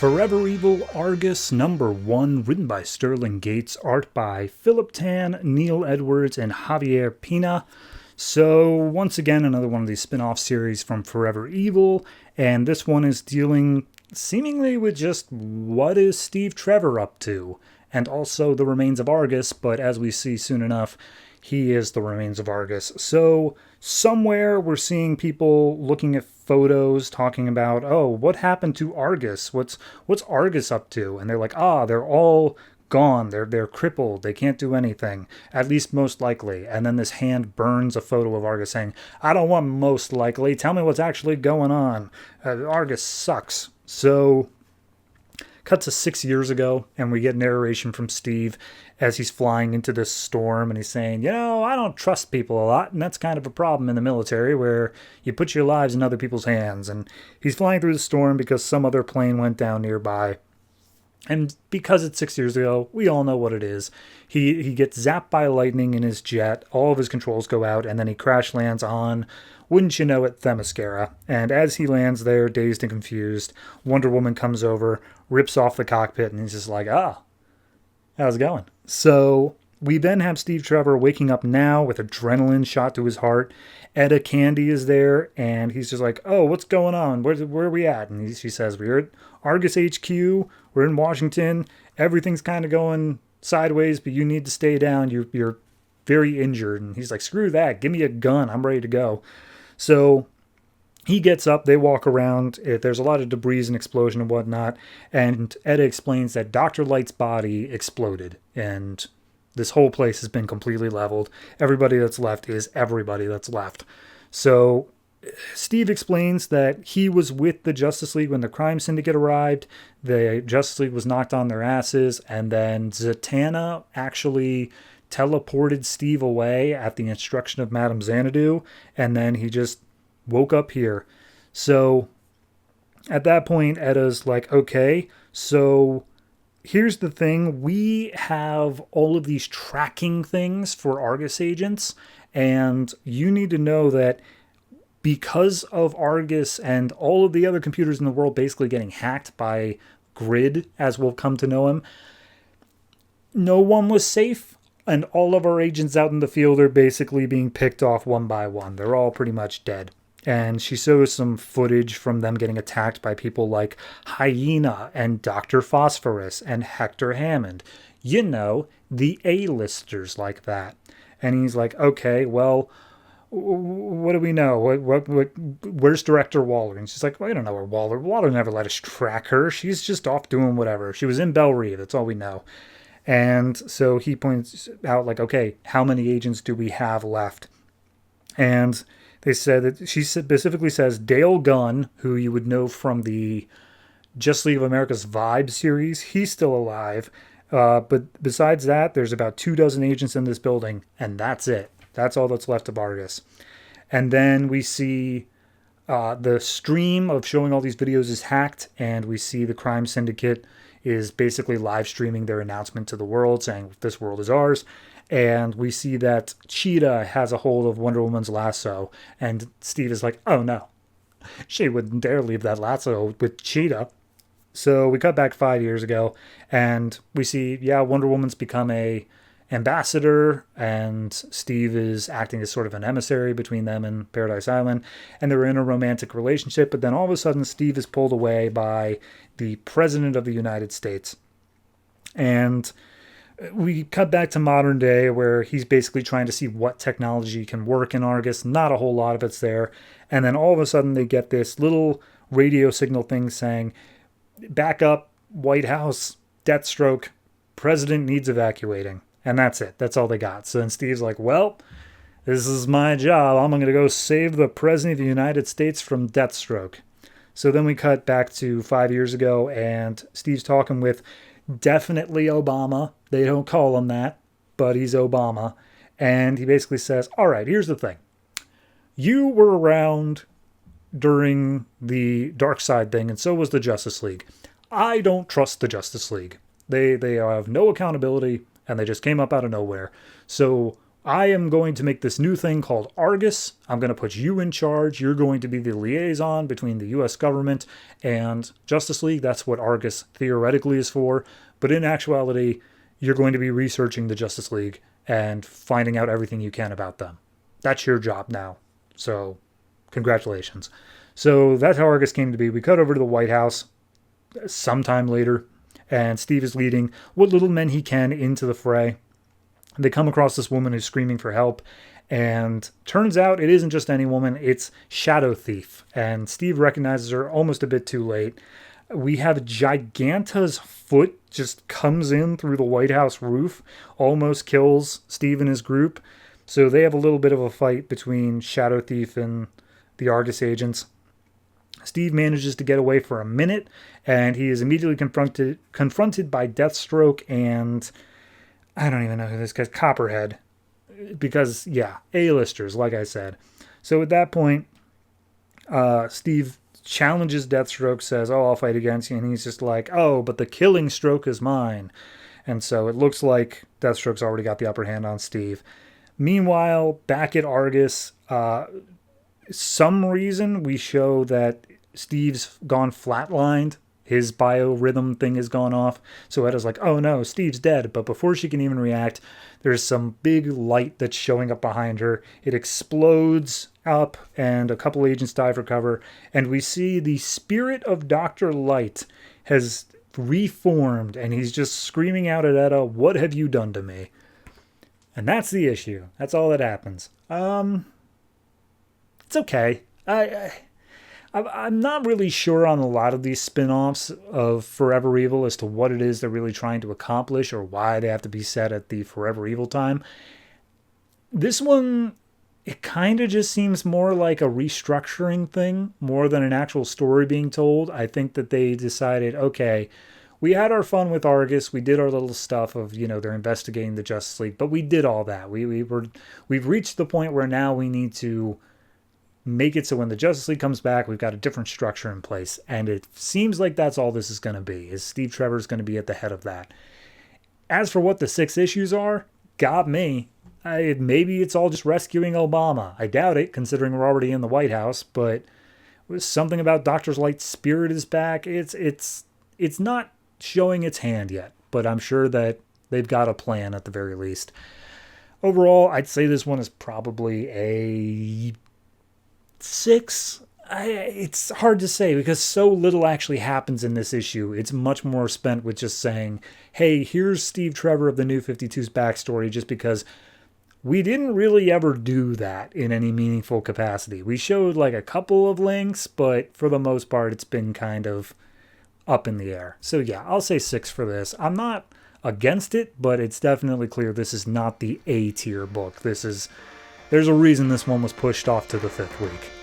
Forever Evil Argus #1, written by Sterling Gates, art by Philip Tan, Neil Edwards, and Javier Pina. So, once again, another one of these spin-off series from Forever Evil, and this one is dealing seemingly with just what is Steve Trevor up to, and also the remains of Argus, but as we see soon enough, he is the remains of Argus. So, somewhere we're seeing people looking at photos talking about, oh, what happened to Argus? What's Argus up to? And they're like, they're all gone. They're crippled. They can't do anything. At least most likely. And then this hand burns a photo of Argus saying, I don't want most likely. Tell me what's actually going on. Argus sucks. So, cut to 6 years ago, and we get narration from Steve as he's flying into this storm, and he's saying, I don't trust people a lot, and that's kind of a problem in the military, where you put your lives in other people's hands. And he's flying through the storm because some other plane went down nearby. And because it's 6 years ago, we all know what it is. He gets zapped by lightning in his jet, all of his controls go out, and then he crash lands on, wouldn't you know it, Themyscira. And as he lands there, dazed and confused, Wonder Woman comes over, rips off the cockpit, and he's just like, how's it going? So we then have Steve Trevor waking up now with adrenaline shot to his heart. Etta Candy is there, and he's just like, what's going on? Where are we at? And she says, we're at Argus HQ, we're in Washington, everything's kind of going sideways, but you need to stay down, you're very injured. And he's like, screw that, give me a gun, I'm ready to go. So he gets up, they walk around, there's a lot of debris and explosion and whatnot, and Etta explains that Dr. Light's body exploded, and this whole place has been completely leveled. Everybody that's left is everybody that's left. So Steve explains that he was with the Justice League when the Crime Syndicate arrived, the Justice League was knocked on their asses, and then Zatanna actually teleported Steve away at the instruction of Madame Xanadu, and then he just woke up here. So at that point, Etta's like, okay, so here's the thing. We have all of these tracking things for Argus agents, and you need to know that because of Argus and all of the other computers in the world basically getting hacked by Grid, as we'll come to know him, no one was safe. And all of our agents out in the field are basically being picked off one by one. They're all pretty much dead. And she shows some footage from them getting attacked by people like Hyena and Dr. Phosphorus and Hector Hammond. The A-listers like that. And he's like, okay, well, what do we know? Where's Director Waller? And she's like, well, I don't know where Waller never let us track her. She's just off doing whatever. She was in Belle Reve. That's all we know. And so he points out, like, okay, how many agents do we have left? And they said that she specifically says Dale Gunn, who you would know from the Justice League of America's Vibe series, he's still alive. But besides that, there's about 24 agents in this building, and that's it. That's all that's left of Argus. And then we see the stream of showing all these videos is hacked, and we see the Crime Syndicate is basically live streaming their announcement to the world saying this world is ours. And we see that Cheetah has a hold of Wonder Woman's lasso, and Steve is like, oh no, she wouldn't dare leave that lasso with Cheetah. So we cut back 5 years ago, and we see, Wonder Woman's become a ambassador, and Steve is acting as sort of an emissary between them and Paradise Island, and they're in a romantic relationship. But then all of a sudden Steve is pulled away by the President of the United States, and we cut back to modern day where he's basically trying to see what technology can work in Argus. Not a whole lot of it's there. And then all of a sudden they get this little radio signal thing saying, back up, White House, Deathstroke, President needs evacuating. And that's it. That's all they got. So then Steve's like, well, this is my job. I'm going to go save the President of the United States from Deathstroke. So then we cut back to 5 years ago, and Steve's talking with definitely Obama. They don't call him that, but he's Obama. And he basically says, all right, here's the thing. You were around during the Darkseid thing, and so was the Justice League. I don't trust the Justice League. They have no accountability, and they just came up out of nowhere. So I am going to make this new thing called Argus. I'm going to put you in charge. You're going to be the liaison between the US government and Justice League. That's what Argus theoretically is for. But in actuality, you're going to be researching the Justice League and finding out everything you can about them. That's your job now. So, congratulations. So that's how Argus came to be. We cut over to the White House sometime later, and Steve is leading what little men he can into the fray. They come across this woman who's screaming for help, and turns out it isn't just any woman, it's Shadow Thief. And Steve recognizes her almost a bit too late. We have Giganta's foot just comes in through the White House roof, almost kills Steve and his group. So they have a little bit of a fight between Shadow Thief and the Argus agents. Steve manages to get away for a minute, and he is immediately confronted by Deathstroke and I don't even know who this guy's, Copperhead. Because, yeah, A-listers, like I said. So at that point, Steve challenges Deathstroke, says, oh, I'll fight against you. And he's just like, oh, but the killing stroke is mine. And so it looks like Deathstroke's already got the upper hand on Steve. Meanwhile, back at Argus, some reason we show that Steve's gone flatlined. His biorhythm thing has gone off. So Etta's like, oh no, Steve's dead. But before she can even react, there's some big light that's showing up behind her. It explodes up, and a couple agents dive for cover. And we see the spirit of Dr. Light has reformed, and he's just screaming out at Etta, what have you done to me? And that's the issue. That's all that happens. It's okay. I'm not really sure on a lot of these spin-offs of Forever Evil as to what it is they're really trying to accomplish or why they have to be set at the Forever Evil time. This one, it kind of just seems more like a restructuring thing more than an actual story being told. I think that they decided, okay, we had our fun with Argus. We did our little stuff of, they're investigating the Justice League, but we did all that. We've reached the point where now we need to make it so when the Justice League comes back, we've got a different structure in place. And it seems like that's all this is going to be, is Steve Trevor's going to be at the head of that. As for what the 6 issues are, got me. Maybe it's all just rescuing Obama. I doubt it, considering we're already in the White House, but something about Dr. Light's spirit is back. It's not showing its hand yet, but I'm sure that they've got a plan at the very least. Overall, I'd say this one is probably a 6. It's hard to say because so little actually happens in this issue. It's much more spent with just saying, hey, here's Steve Trevor of the New 52's backstory, just because we didn't really ever do that in any meaningful capacity. We showed like a couple of links, but for the most part, it's been kind of up in the air. So yeah, I'll say 6 for this. I'm not against it, but it's definitely clear this is not the A-tier book. There's a reason this one was pushed off to the 5th week.